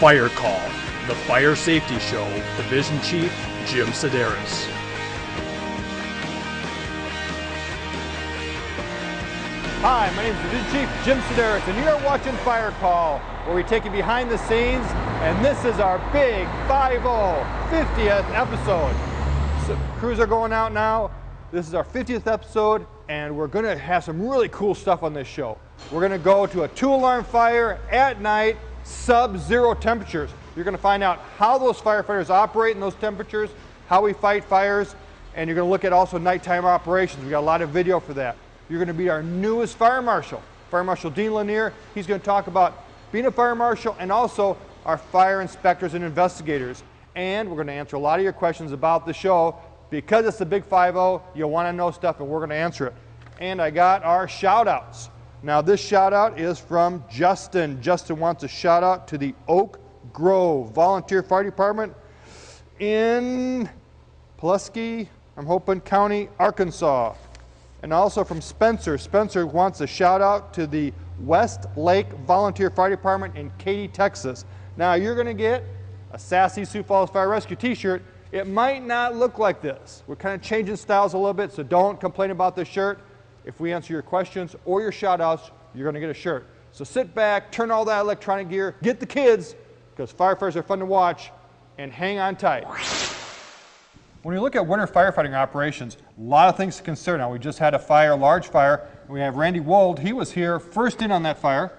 Fire Call, the Fire Safety Show, Division Chief Jim Sideras. Hi, my name is Division Chief Jim Sideras, and you are watching Fire Call, where we take you behind the scenes, and this is our big 50th episode. So, crews are going out now. This is our 50th episode, and we're going to have some really cool stuff on this show. We're going to go to a 2-alarm fire at night, sub-zero temperatures. You're going to find out how those firefighters operate in those temperatures, how we fight fires, and you're going to look at also nighttime operations. We got a lot of video for that. You're going to meet our newest fire marshal, Fire Marshal Dean Lanier. He's going to talk about being a fire marshal and also our fire inspectors and investigators. And we're going to answer a lot of your questions about the show. Because it's the Big 5-0, you'll want to know stuff, and we're going to answer it. And I got our shout-outs. Now, this shout-out is from Justin. Justin wants a shout-out to the Oak Grove Volunteer Fire Department in Pulaski, I'm hoping, County, Arkansas. And also from Spencer. Spencer wants a shout-out to the West Lake Volunteer Fire Department in Katy, Texas. Now, you're going to get a sassy Sioux Falls Fire Rescue t-shirt. It might not look like this. We're kind of changing styles a little bit, so don't complain about this shirt. If we answer your questions or your shout-outs, you're going to get a shirt. So sit back, turn all that electronic gear, get the kids, because firefighters are fun to watch, and hang on tight. When you look at winter firefighting operations, a lot of things to consider. Now, we just had a fire, a large fire, and we have Randy Wald. He was here first in on that fire.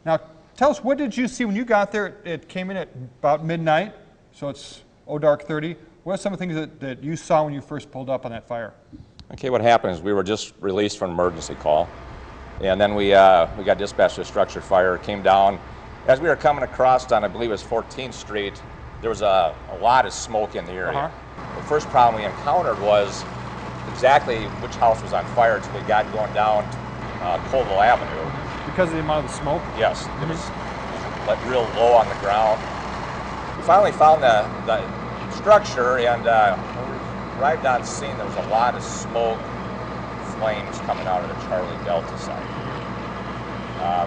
Now, tell us, what did you see when you got there? It came in at about midnight, so it's dark 30. What are some of the things that you saw when you first pulled up on that fire? Okay, what happened is we were just released from an emergency call, and then we got dispatched to a structure fire. Came down. As we were coming across on, I believe it was 14th Street, there was a lot of smoke in the area. The first problem we encountered was exactly which house was on fire until we got going down Colville Avenue. Because of the amount of the smoke? Yes, it was like real low on the ground. We finally found the structure, and when we arrived on scene, there was a lot of smoke, flames coming out of the Charlie Delta site.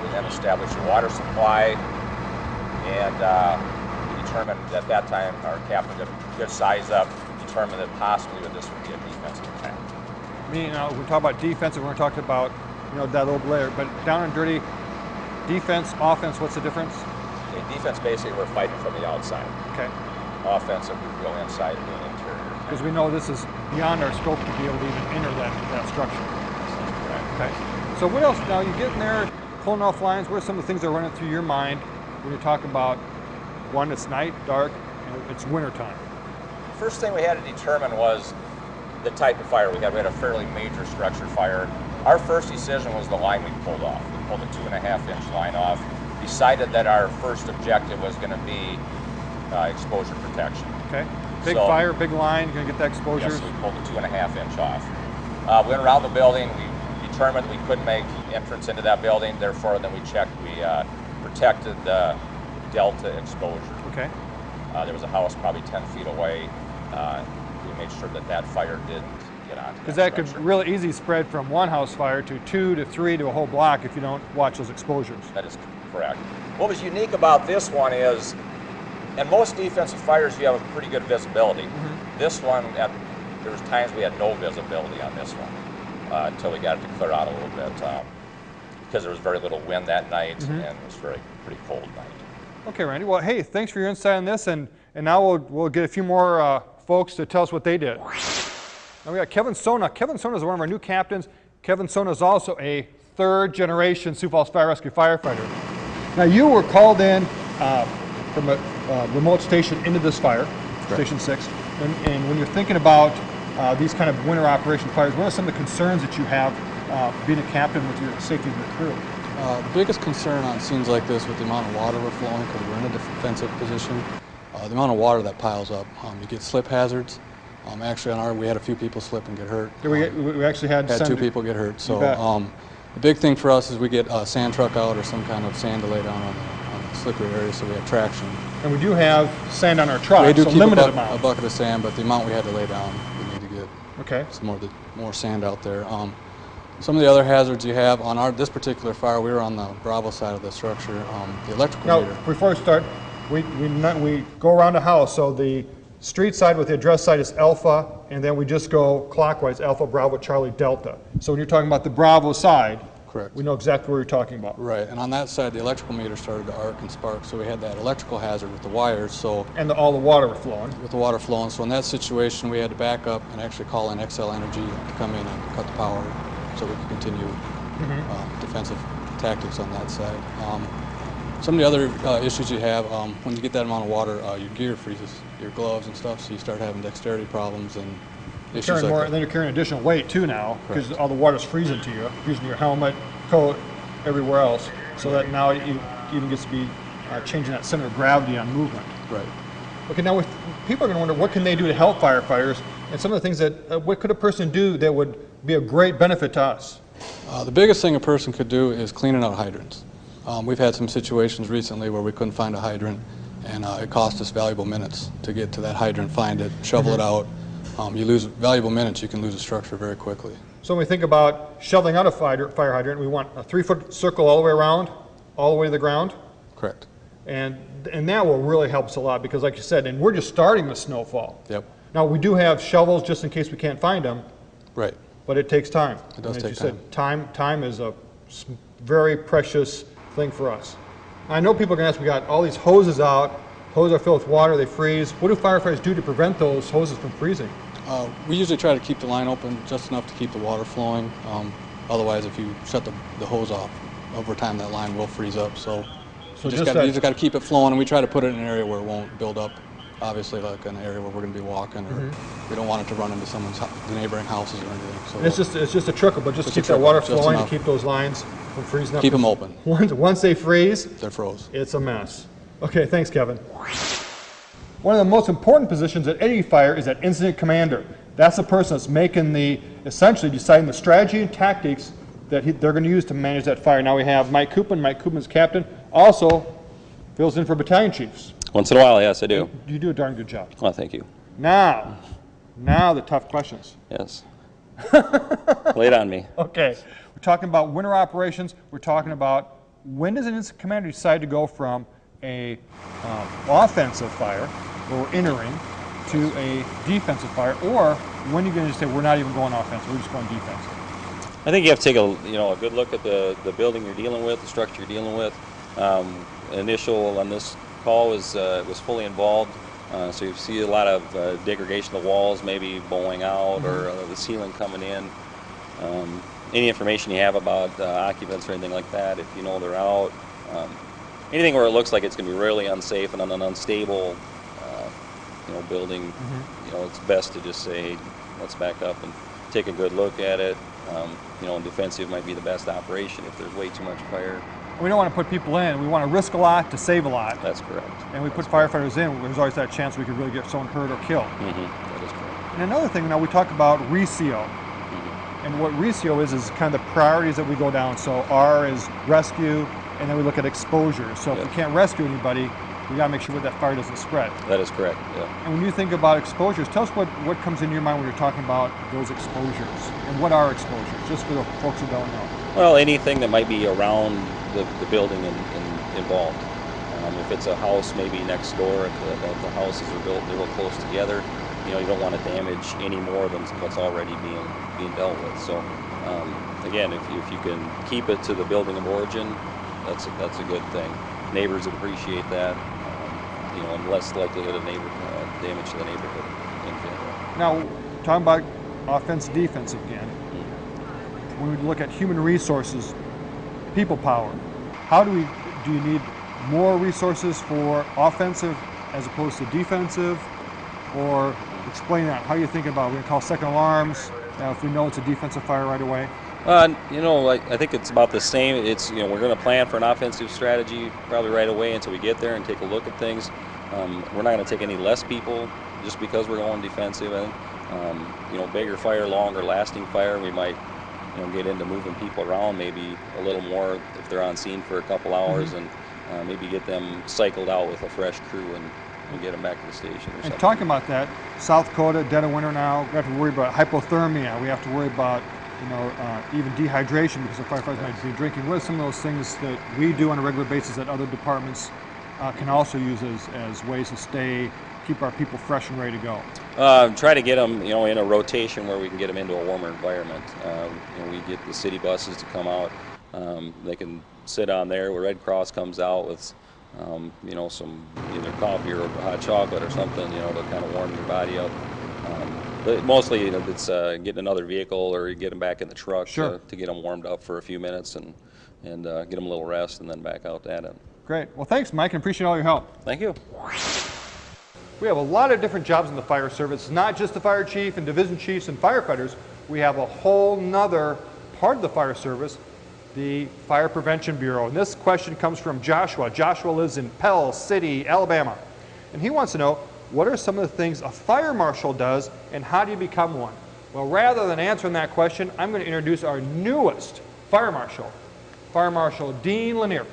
We then established a water supply, and we determined at that time, our captain did a good size up, determined that possibly that this would be a defensive attack. We talk about defensive, we're talking about that old layer, but down and dirty, defense, offense, what's the difference? Okay, defense, basically, we're fighting from the outside. Okay. Offensive, we go inside and do an interior. Because we know this is beyond our scope to be able to even enter that structure. Okay. So what else? Now you get in there, pulling off lines. What are some of the things that are running through your mind when you talk about, one, it's night, dark, and it's winter time? First thing we had to determine was the type of fire we had. We had a fairly major structure fire. Our first decision was the line we pulled off. We pulled a 2.5-inch line off. Decided that our first objective was going to be exposure protection. Okay. Big fire, big line, going to get that exposure? Yes, we pulled a 2.5-inch off. We went around the building. We determined we couldn't make entrance into that building. Therefore, then we checked. We protected the delta exposure. Okay. There was a house probably 10 feet away. We made sure that fire didn't get onto because that could really easily spread from one house fire to 2 to 3 to a whole block if you don't watch those exposures. That is correct. What was unique about this one is, in most defensive fires, you have a pretty good visibility. This one, there was times we had no visibility on this one until we got it to clear out a little bit because there was very little wind that night and it was pretty cold night. Okay, Randy. Well, hey, thanks for your insight on this, and now we'll get a few more folks to tell us what they did. Now we got Kevin Sona. Kevin Sona is one of our new captains. Kevin Sona is also a third-generation Sioux Falls Fire Rescue firefighter. Now you were called in from a remote station into this fire, Station 6, and when you're thinking about these kind of winter operation fires, what are some of the concerns that you have being a captain with your safety of your crew? The biggest concern on scenes like this with the amount of water we're flowing, because we're in a defensive position, the amount of water that piles up. You get slip hazards. Actually, we had a few people slip and get hurt. We actually had 2 people get hurt. So the big thing for us is we get a sand truck out or some kind of sand to lay down on the slippery area so we have traction. And we do have sand on our truck, we do so keep limited a bucket of sand, but the amount we had to lay down, we need to get some more sand out there. Some of the other hazards you have on this particular fire, we were on the Bravo side of the structure. The electrical meter. Before we start, we go around a house. So the street side with the address side is Alpha, and then we just go clockwise, Alpha, Bravo, Charlie, Delta. So when you're talking about the Bravo side, Correct. we know exactly what you're talking about. Right, and on that side, the electrical meter started to arc and spark, so we had that electrical hazard with the wires. So And all the water were flowing. with the water flowing, so in that situation, we had to back up and actually call in XL Energy to come in and cut the power, so we could continue defensive tactics on that side. Some of the other issues you have when you get that amount of water, your gear freezes, your gloves and stuff, so you start having dexterity problems and issues like that. And then you're carrying additional weight too now, because all the water's freezing to you, using your helmet, coat, everywhere else, so that now you even gets to be changing that center of gravity on movement. Right. Okay, now people are going to wonder what can they do to help firefighters, and some of the things that what could a person do that would be a great benefit to us? The biggest thing a person could do is cleaning out hydrants. We've had some situations recently where we couldn't find a hydrant, and it cost us valuable minutes to get to that hydrant, find it, shovel it out. You lose valuable minutes, you can lose a structure very quickly. So when we think about shoveling out a fire hydrant, we want a 3-foot circle all the way around, all the way to the ground. Correct. And that will really help us a lot, because like you said, and we're just starting the snowfall. Yep. Now we do have shovels just in case we can't find them. Right. But it takes time. It does take time. Time is a very precious thing for us. I know people are going to ask, we got all these hoses out, hoses are filled with water, they freeze. What do firefighters do to prevent those hoses from freezing? We usually try to keep the line open just enough to keep the water flowing. Otherwise, if you shut the hose off, over time that line will freeze up. So you just got to keep it flowing, and we try to put it in an area where it won't build up. Obviously, like an area where we're going to be walking, or we don't want it to run into the neighboring houses or anything. So it's just a trickle, but just keep that water flowing to keep those lines from freezing up. Keep them open. Once they freeze, they're froze. It's a mess. Okay, thanks, Kevin. One of the most important positions at any fire is that incident commander. That's the person that's essentially deciding the strategy and tactics that they're going to use to manage that fire. Now we have Mike Koopman. Mike Koopman's captain, also fills in for battalion chiefs. Once in a while, yes, I do. You do a darn good job. Well, thank you. Now the tough questions. Yes. Lay it on me. Okay. We're talking about winter operations. We're talking about when does an incident commander decide to go from a offensive fire, where we're entering, to a defensive fire, or when are you going to say we're not even going offensive, we're just going defensive? I think you have to take a good look at the building you're dealing with, the structure you're dealing with. Initial on this call was fully involved, so you see a lot of degradation of the walls, maybe bowing out, or the ceiling coming in. Any information you have about occupants or anything like that, if you know they're out. Anything where it looks like it's going to be really unsafe and an unstable, building, it's best to just say, let's back up and take a good look at it. And defensive might be the best operation if there's way too much fire. We don't want to put people in. We want to risk a lot to save a lot. That's correct. And we put firefighters in, there's always that chance we could really get someone hurt or killed. That is correct. And another thing, now we talk about RECIO. And what RECIO is kind of the priorities that we go down. So R is rescue, and then we look at exposure. So if we can't rescue anybody, we got to make sure that fire doesn't spread. That is correct, yeah. And when you think about exposures, tell us what comes into your mind when you're talking about those exposures. And what are exposures, just for the folks who don't know? Well, anything that might be around the building and involved. If it's a house maybe next door, if the houses are built, they're real close together, you don't want to damage any more than what's already being dealt with. So again, if you can keep it to the building of origin, that's a good thing. Neighbors would appreciate that, and less likelihood of damage to the neighborhood in general. Now, talking about offense, defense again, when we look at human resources, people power, do you need more resources for offensive as opposed to defensive? Or explain that, how you think about, we're going to call second alarms, if we know it's a defensive fire right away? I think it's about the same. It's, we're going to plan for an offensive strategy probably right away until we get there and take a look at things. We're not going to take any less people just because we're going defensive. And, bigger fire, longer lasting fire, we might, get into moving people around maybe a little more if they're on scene for a couple hours, and maybe get them cycled out with a fresh crew and get them back to the station or something. And talking about that, South Dakota, dead of winter now, we have to worry about hypothermia, we have to worry about even dehydration because the firefighters might be drinking. What are some of those things that we do on a regular basis that other departments can also use as ways to keep our people fresh and ready to go? Try to get them, in a rotation where we can get them into a warmer environment. We get the city buses to come out. They can sit on there where Red Cross comes out with, some either coffee or hot chocolate or something, to kind of warm your body up. But mostly, it's getting another vehicle or get them back in the truck to get them warmed up for a few minutes and get them a little rest and then back out at it. Great. Well, thanks, Mike, and appreciate all your help. Thank you. We have a lot of different jobs in the fire service, not just the fire chief and division chiefs and firefighters. We have a whole nother part of the fire service, the Fire Prevention Bureau. And this question comes from Joshua. Joshua lives in Pell City, Alabama. And he wants to know, what are some of the things a fire marshal does and how do you become one? Well, rather than answering that question, I'm going to introduce our newest fire marshal, Dean Lanier.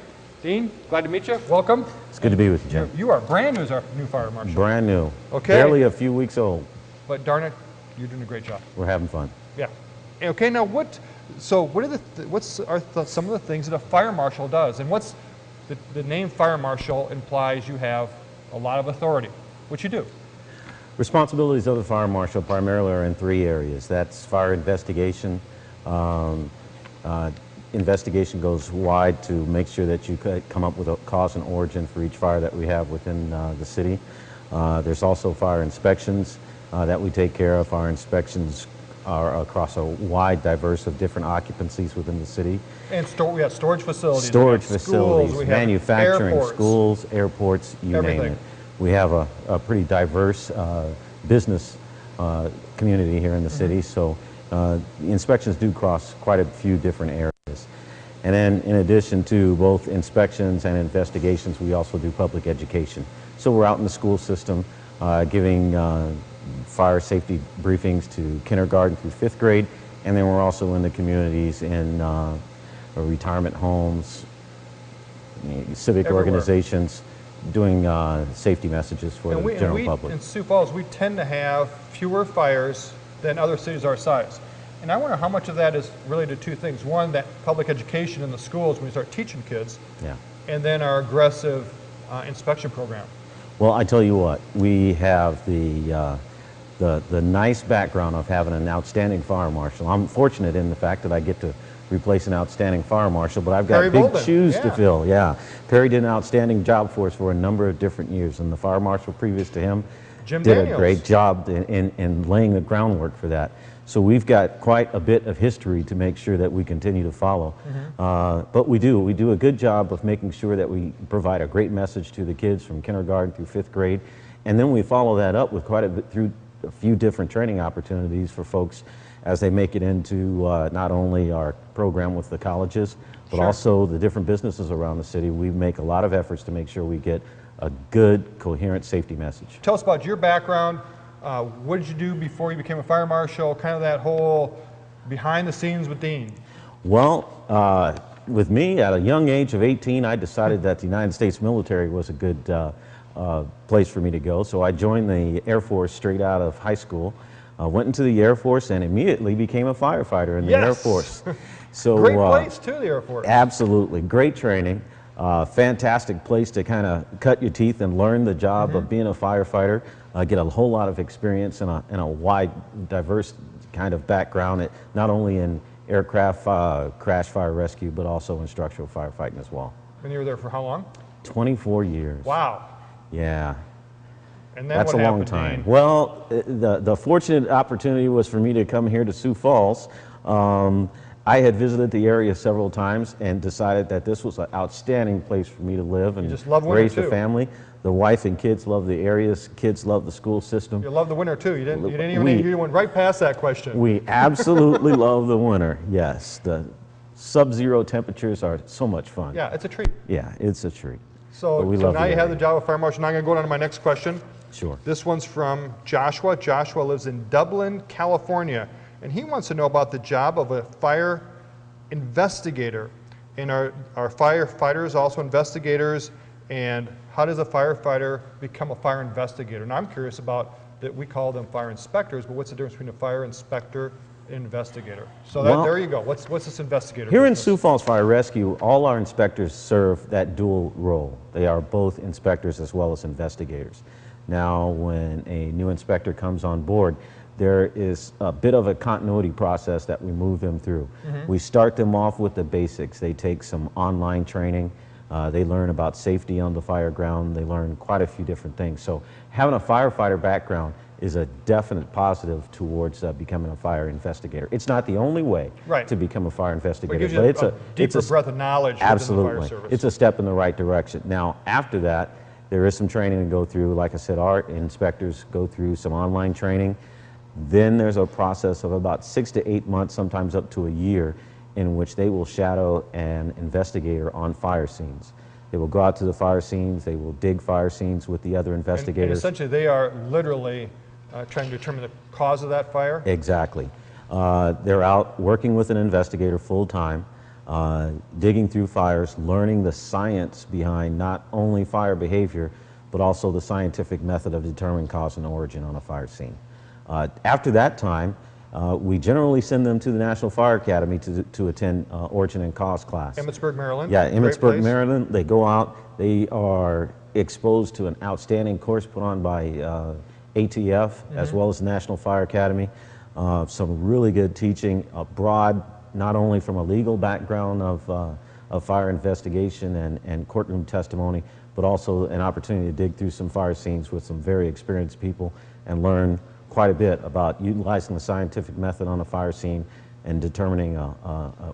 Dean, glad to meet you. Welcome. It's good to be with you, Jim. You are brand new as our new fire marshal. Brand new. Okay. Barely a few weeks old. But darn it, you're doing a great job. We're having fun. Yeah. Okay. Now, some of the things that a fire marshal does, and what's the name fire marshal implies you have a lot of authority. What you do? Responsibilities of the fire marshal primarily are in 3 areas. That's fire investigation. Investigation goes wide to make sure that you could come up with a cause and origin for each fire that we have within the city. There's also fire inspections that we take care of. Our inspections are across a wide diverse of different occupancies within the city. And we have storage facilities. Storage facilities, schools, manufacturing, airports. schools, airports, you Everything. name it. We have a pretty diverse business community here in the city, so the inspections do cross quite a few different areas. And then in addition to both inspections and investigations, we also do public education. So we're out in the school system giving fire safety briefings to kindergarten through 5th grade, and then we're also in the communities in retirement homes, civic Everywhere. Organizations, doing safety messages for the general public. In Sioux Falls, we tend to have fewer fires than other cities our size. And I wonder how much of that is related to 2 things. One, that public education in the schools when we start teaching kids, and then our aggressive inspection program. Well, I tell you what, we have the nice background of having an outstanding fire marshal. I'm fortunate in the fact that I get to replace an outstanding fire marshal, but I've got Perry big Bolden. shoes to fill. Yeah, Perry did an outstanding job for us for a number of different years, and the fire marshal previous to him Jim did Daniels. a great job in laying the groundwork for that. So we've got quite a bit of history to make sure that we continue to follow. But we do a good job of making sure that we provide a great message to the kids from kindergarten through 5th grade, and then we follow that up with quite a bit through a few different training opportunities for folks as they make it into not only our program with the colleges, but also the different businesses around the city. We make a lot of efforts to make sure we get a good, coherent safety message. Tell us about your background. What did you do before you became a fire marshal? Kind of that whole behind the scenes with Dean. Well, with me at a young age of 18, I decided that the United States military was a good place for me to go. So I joined the Air Force straight out of high school. Went into the Air Force and immediately became a firefighter in the Air Force. So great place too, the Air Force. Absolutely, great training. Fantastic place to kind of cut your teeth and learn the job of being a firefighter. Get a whole lot of experience in a wide, diverse kind of background, not only in aircraft crash fire rescue, but also in structural firefighting as well. And you were there for how long? 24 years. Wow. Yeah. And then That's what a long happened, time. Dean? Well, the fortunate opportunity was for me to come here to Sioux Falls. I had visited the area several times and decided that this was an outstanding place for me to live and just love winter raise a too. family. The wife and kids love the areas. Kids love the school system. You love the winter too. You went right past that question. We absolutely love the winter. Yes, the sub-zero temperatures are so much fun. Yeah, it's a treat. Yeah, it's a treat. So now you have the job of fire marshal. Now I'm going to go on to my next question. Sure. This one's from Joshua. Joshua lives in Dublin, California, and he wants to know about the job of a fire investigator. And are firefighters also investigators? And how does a firefighter become a fire investigator? And I'm curious about that. We call them fire inspectors, but what's the difference between a fire inspector investigator. So Well, there you go. What's this investigator? Here in business? Sioux Falls Fire Rescue, all our inspectors serve that dual role. They are both inspectors as well as investigators. Now, when a new inspector comes on board, there is a bit of a continuity process that we move them through. We start them off with the basics. They take some online training. They learn about safety on the fire ground. They learn quite a few different things. So having a firefighter background is a definite positive towards becoming a fire investigator. It's not the only way to become a fire investigator, But it but gives you it's a deeper breadth of knowledge within the absolutely. fire service. It's a step in the right direction. Now, after that, there is some training to go through. Like I said, our inspectors go through some online training. Then there's a process of about 6 to 8 months, sometimes up to a year, in which they will shadow an investigator on fire scenes. They will go out to the fire scenes, they will dig fire scenes with the other investigators. And essentially, they are literally trying to determine the cause of that fire? Exactly. They're out working with an investigator full-time, digging through fires, learning the science behind not only fire behavior, but also the scientific method of determining cause and origin on a fire scene. After that time, we generally send them to the National Fire Academy to attend origin and cause class. Emmitsburg, Maryland? Yeah, Great Emmitsburg, place. Maryland. They go out, they are exposed to an outstanding course put on by ATF as well as the National Fire Academy. Some really good teaching, broad, not only from a legal background of fire investigation and courtroom testimony, but also an opportunity to dig through some fire scenes with some very experienced people and learn quite a bit about utilizing the scientific method on a fire scene and determining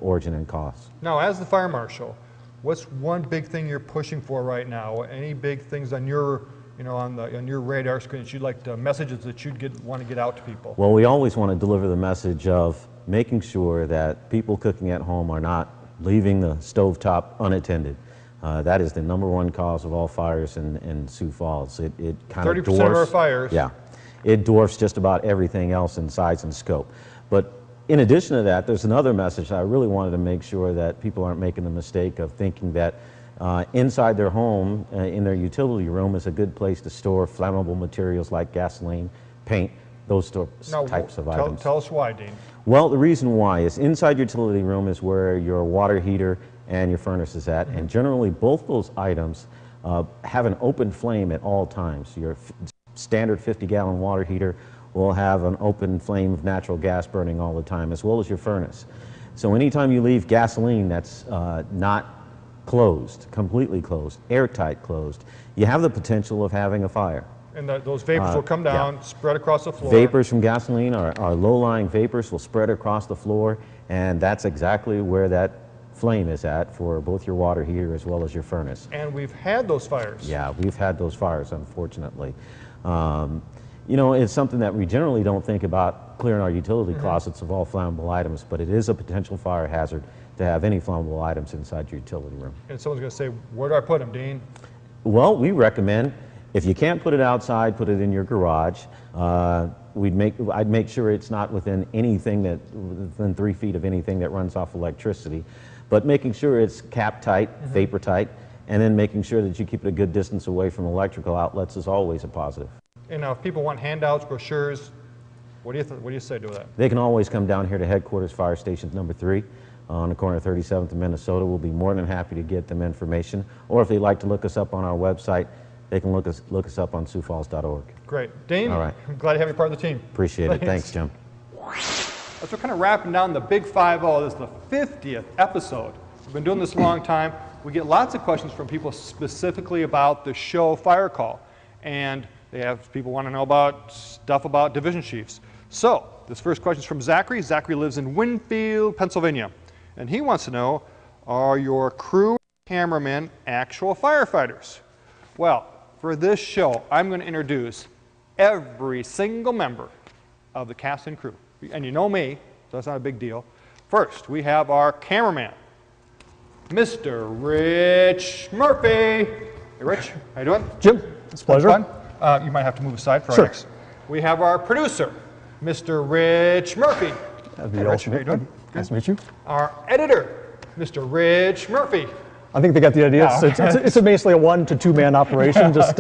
origin and cause. Now, as the fire marshal, what's one big thing you're pushing for right now? Any big things on your, on your radar screen that you'd like to, messages that you'd want to get out to people? Well, we always want to deliver the message of making sure that people cooking at home are not leaving the stovetop unattended. That is the #1 cause of all fires in Sioux Falls. It kind of 30% dwarfs of our fires. Yeah, it dwarfs just about everything else in size and scope. But in addition to that, there's another message I really wanted to make sure that people aren't making the mistake of thinking that inside their home, in their utility room, is a good place to store flammable materials like gasoline, paint, those types of items. Tell us why, Dean. Well, the reason why is inside your utility room is where your water heater and your furnace is at, and generally both those items have an open flame at all times. Your standard 50-gallon water heater will have an open flame of natural gas burning all the time, as well as your furnace. So anytime you leave gasoline that's not closed, completely closed, airtight closed, you have the potential of having a fire. And those vapors will come down, spread across the floor. Vapors from gasoline are low-lying vapors will spread across the floor, and that's exactly where that flame is at for both your water heater as well as your furnace. And we've had those fires. Yeah, we've had those fires, unfortunately. It's something that we generally don't think about clearing our utility closets of all flammable items, but it is a potential fire hazard to have any flammable items inside your utility room. And someone's going to say, where do I put them, Dean? Well, we recommend, if you can't put it outside, put it in your garage. I'd make sure it's not within within 3 feet of anything that runs off electricity, but making sure it's cap tight, vapor tight, and then making sure that you keep it a good distance away from electrical outlets is always a positive. And now, if people want handouts, brochures, what do you say to that? They can always come down here to headquarters fire station number 3 on the corner of 37th and Minnesota. We'll be more than happy to get them information. Or if they'd like to look us up on our website, they can look us up on siouxfalls.org. Great. Dean, all right. I'm glad to have you part of the team. Appreciate it. Thanks, Jim. As we're kind of wrapping down the Big 5-0, this is the 50th episode. We've been doing this a long time. We get lots of questions from people specifically about the show Fire Call. And people want to know about stuff about division chiefs. So, this first question is from Zachary. Zachary lives in Winfield, Pennsylvania. And he wants to know, are your crew and cameramen actual firefighters? Well, for this show, I'm going to introduce every single member of the cast and crew. And you know me, so that's not a big deal. First, we have our cameraman, Mr. Rich Murphy. Hey, Rich, how you doing? Jim, it's a pleasure. Fun. You might have to move aside for our next. We have our producer, Mr. Rich Murphy. That'd be Hey, Rich, awesome. how you doing? Nice to meet you. Our editor, Mr. Rich Murphy. I think they got the idea. Yeah. It's basically a 1 to 2 man operation, just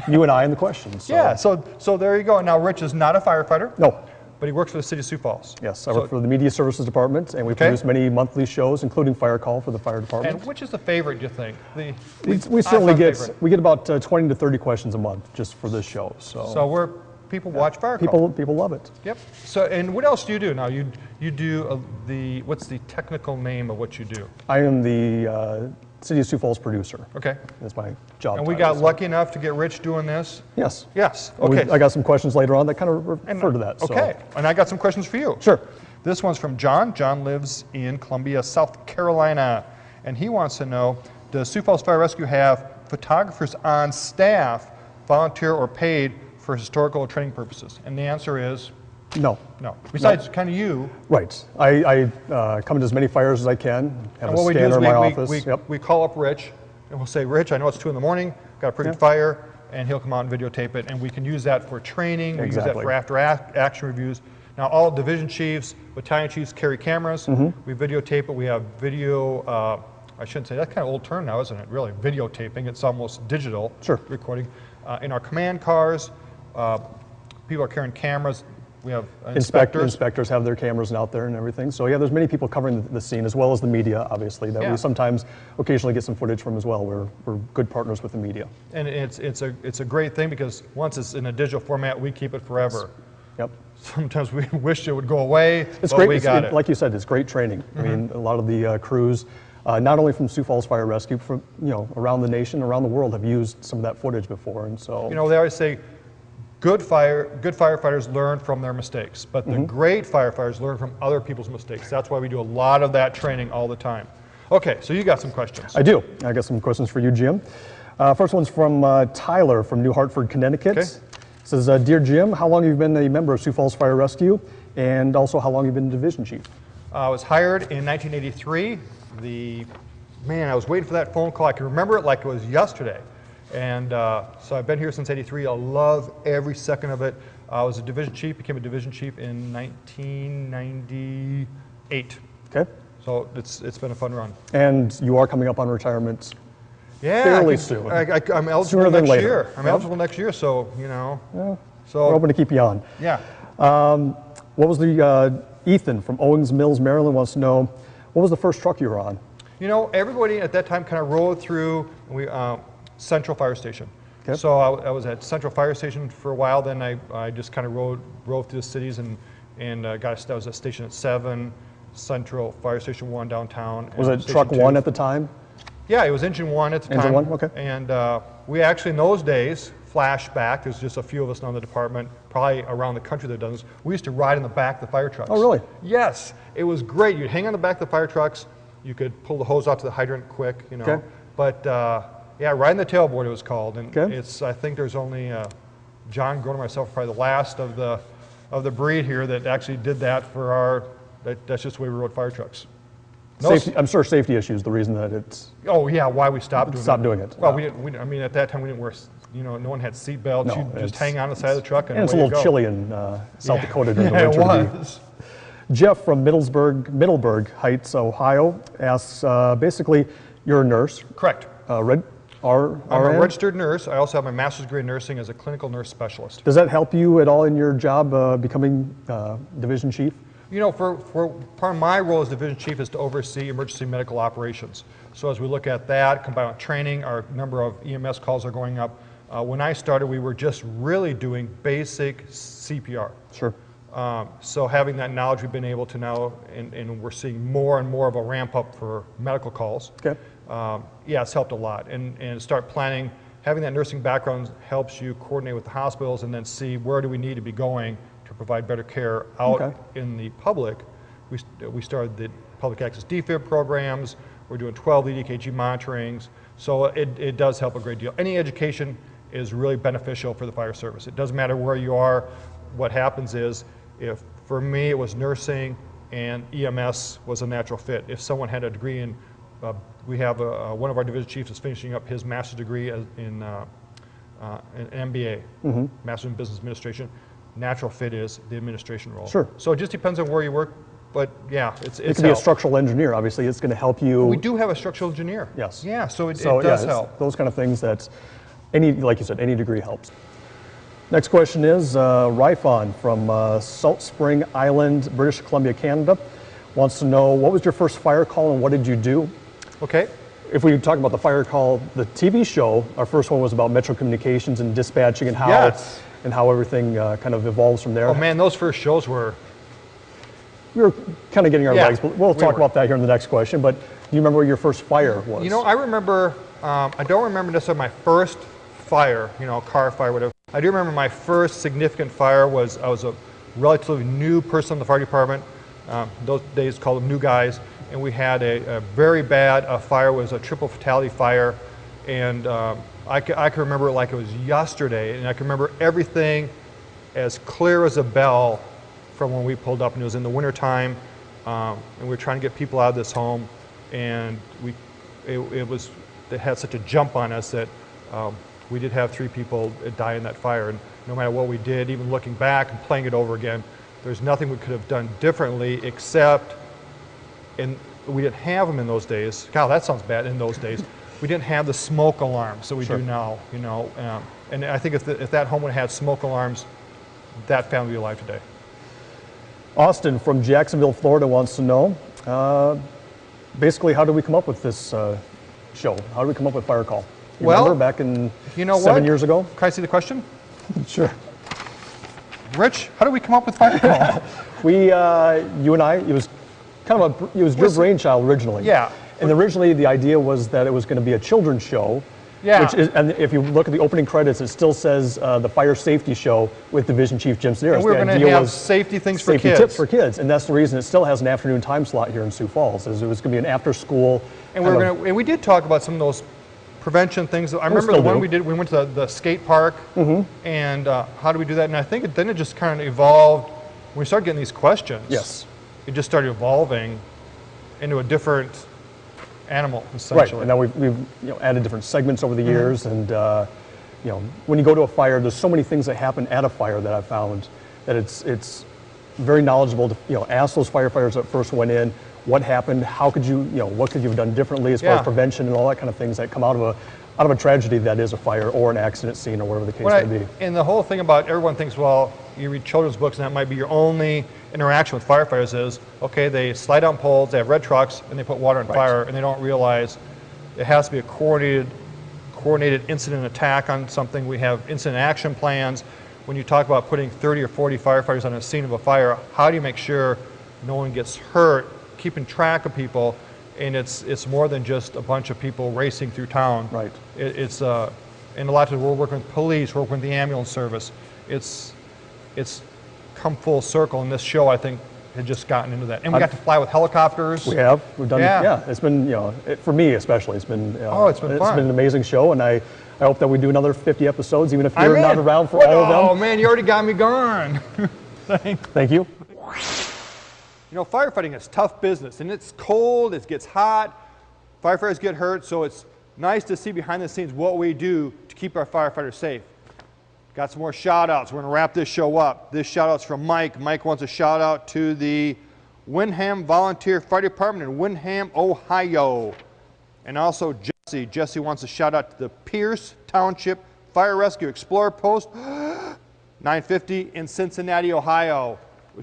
you and I and the questions. So. Yeah, so there you go. Now, Rich is not a firefighter. No. but he works for the City of Sioux Falls. Yes, I work for the Media Services Department, and we produce many monthly shows, including Fire Call for the fire department. And which is the favorite, do you think? We certainly get about 20 to 30 questions a month just for this show. So people watch Fire Call. People love it. Yep. So, and what else do you do now? You do what's the technical name of what you do? I am the City of Sioux Falls producer. Okay. That's my job. And we got lucky enough to get rich doing this? Yes. Yes. Okay. I got some questions later on that kind of refer to that. Okay. And I got some questions for you. Sure. This one's from John. John lives in Columbia, South Carolina. And he wants to know, does Sioux Falls Fire Rescue have photographers on staff, volunteer or paid, for historical or training purposes? And the answer is no. No. Besides kind of you. Right. I come to as many fires as I can, have a scanner in my office. We call up Rich, and we'll say, Rich, I know it's 2 in the morning, got a pretty good fire, and he'll come out and videotape it, and we can use that for training, we use that for after action reviews. Now, all division chiefs, battalion chiefs carry cameras. We videotape it. We have video, I shouldn't say, that's kind of old term now, isn't it, really? Videotaping, it's almost digital recording. In our command cars, people are carrying cameras. We have inspectors. Inspectors have their cameras out there and everything. So yeah, there's many people covering the scene, as well as the media, obviously, that we sometimes occasionally get some footage from as well. We're good partners with the media. And it's a great thing, because once it's in a digital format, we keep it forever. Yep. Sometimes we wish it would go away, it's but great. we got it. Like you said, it's great training. I mean, a lot of the crews, not only from Sioux Falls Fire Rescue, from around the nation, around the world, have used some of that footage before, and so they always say, good firefighters learn from their mistakes, but the great firefighters learn from other people's mistakes. That's why we do a lot of that training all the time. Okay, so you got some questions. I do. I got some questions for you, Jim. First one's from Tyler from New Hartford, Connecticut. It says, Dear Jim, how long have you been a member of Sioux Falls Fire Rescue, and also how long have you been division chief? I was hired in 1983. I was waiting for that phone call. I can remember it like it was yesterday. And so I've been here since '83. I love every second of it. I was a division chief, became a division chief in 1998. Okay. So it's been a fun run. And you are coming up on retirement fairly soon. I'm eligible next year. I'm eligible next year, so, So we're hoping to keep you on. Yeah. What was the, Ethan from Owings Mills, Maryland wants to know, what was the first truck you were on? Everybody at that time kind of rode through Central Fire Station. Okay. So I was at Central Fire Station for a while, then I just kind of rode through the cities and I was at Station 7, Central Fire Station 1 downtown. Was it Truck 1 at the time? Yeah, it was Engine 1 at the time. Engine 1, okay. And we actually, in those days, flashback, there's just a few of us now in the department, probably around the country that does this, we used to ride in the back of the fire trucks. Oh, really? Yes, it was great. You'd hang on the back of the fire trucks, you could pull the hose out to the hydrant quick, Okay. But yeah, riding the tailboard it was called, and I think there's only John Groen and myself, probably the last of the breed here that actually did that for that's just the way we rode fire trucks. I'm sure safety issues the reason that it's. Oh yeah, why we stopped doing it. Well, yeah. I mean, at that time we didn't wear, no one had seat belts. You'd just hang on the side of the truck and it's a little chilly in South Dakota during the winter. It was. Jeff from Middleburg Heights, Ohio asks, basically, you're a nurse. Correct. I'm a registered nurse. I also have my master's degree in nursing as a clinical nurse specialist. Does that help you at all in your job becoming division chief? For part of my role as division chief is to oversee emergency medical operations. So as we look at that, combined with training, our number of EMS calls are going up. When I started, we were just really doing basic CPR. Sure. So having that knowledge, we've been able to now, and we're seeing more and more of a ramp up for medical calls. Okay. Yeah, it's helped a lot. And start planning, having that nursing background helps you coordinate with the hospitals and then see where do we need to be going to provide better care out in the public. We started the public access DFib programs. We're doing 12 lead EKG monitorings. So it does help a great deal. Any education is really beneficial for the fire service. It doesn't matter where you are. What happens is, if for me it was nursing and EMS was a natural fit. If someone had a degree in, we have one of our division chiefs is finishing up his master's degree in an MBA, Master in Business Administration. Natural fit is the administration role. Sure. So it just depends on where you work, but yeah, it's It could be a structural engineer, obviously. It's going to help you. We do have a structural engineer. Yes. Yeah, so it does help. Those kind of things that, like you said, any degree helps. Next question is Rifon from Salt Spring Island, British Columbia, Canada, wants to know, what was your first fire call and what did you do? Okay. If we talk about the fire call, the TV show, our first one was about Metro Communications and dispatching and how everything kind of evolves from there. Oh man, those first shows were... We were kind of getting our legs, but we'll talk about that here in the next question. But do you remember what your first fire was? You know, I remember, I don't remember necessarily my first fire, you know, car fire, whatever. I do remember my first significant fire was, I was a relatively new person in the fire department. Those days called them new guys. And we had a very bad fire. It was a triple fatality fire. And I can remember it like it was yesterday. And I can remember everything as clear as a bell from when we pulled up. And it was in the wintertime. And we were trying to get people out of this home. And it had such a jump on us that we did have 3 people die in that fire. And no matter what we did, even looking back and playing it over again, there's nothing we could have done differently except, and we didn't have them in those days. God, that sounds bad. In those days, we didn't have the smoke alarms that we do now. You know, and I think if that home would have had smoke alarms, that family would be alive today. Austin from Jacksonville, Florida, wants to know, basically, how did we come up with this show? How did we come up with Fire Call? You remember back in 7 years ago? Can I see the question? Sure. Rich, how did we come up with Fire Call? You and I, it was your brainchild originally. Yeah. And originally the idea was that it was going to be a children's show. Yeah. And if you look at the opening credits, it still says the Fire Safety Show with Division Chief Jim Sideras. And we were going to have safety things for kids. Safety tips for kids, and that's the reason it still has an afternoon time slot here in Sioux Falls. Is it was going to be an after school. And and we did talk about some of those prevention things. I remember the one we did. We went to the skate park, and how do we do that? And I think then it just kind of evolved. When we started getting these questions, yes, it just started evolving into a different animal, essentially. Right, and now we've added different segments over the years, and when you go to a fire, there's so many things that happen at a fire that I've found that it's very knowledgeable to ask those firefighters that first went in, what happened, how could you, what could you have done differently as far as prevention and all that kind of things that come out of a tragedy that is a fire or an accident scene or whatever the case may be. And the whole thing about everyone thinks, well, you read children's books and that might be your only interaction with firefighters is, okay, they slide down poles, they have red trucks, and they put water on fire, and they don't realize it has to be a coordinated incident attack on something. We have incident action plans. When you talk about putting 30 or 40 firefighters on a scene of a fire, how do you make sure no one gets hurt, keeping track of people, and it's more than just a bunch of people racing through town. Right. It's and a lot of we're working with police, we're working with the ambulance service. It's come full circle, and this show I think had just gotten into that. And we got to fly with helicopters. We have. We've done. Yeah. It's been for me especially. It's been. It's been fun. It's been an amazing show, and I hope that we do another 50 episodes, even if you're not around for all of them. Oh man, you already got me going. Thank you. Firefighting is tough business, and it's cold, it gets hot, firefighters get hurt, so it's nice to see behind the scenes what we do to keep our firefighters safe. Got some more shout outs. We're going to wrap this show up. This shout out's from Mike. Mike wants a shout out to the Windham Volunteer Fire Department in Windham, Ohio. And also Jesse. Jesse wants a shout out to the Pierce Township Fire Rescue Explorer Post 950 in Cincinnati, Ohio.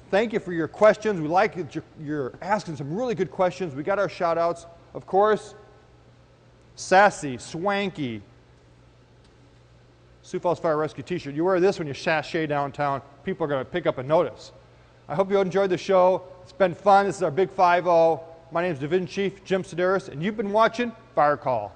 Thank you for your questions. We like that you're asking some really good questions. We got our shout outs. Of course, sassy, swanky, Sioux Falls Fire Rescue t-shirt. You wear this when you sashay downtown, people are going to pick up and notice. I hope you enjoyed the show. It's been fun. This is our Big 5-0. My name is Division Chief Jim Sideras, and you've been watching Fire Call.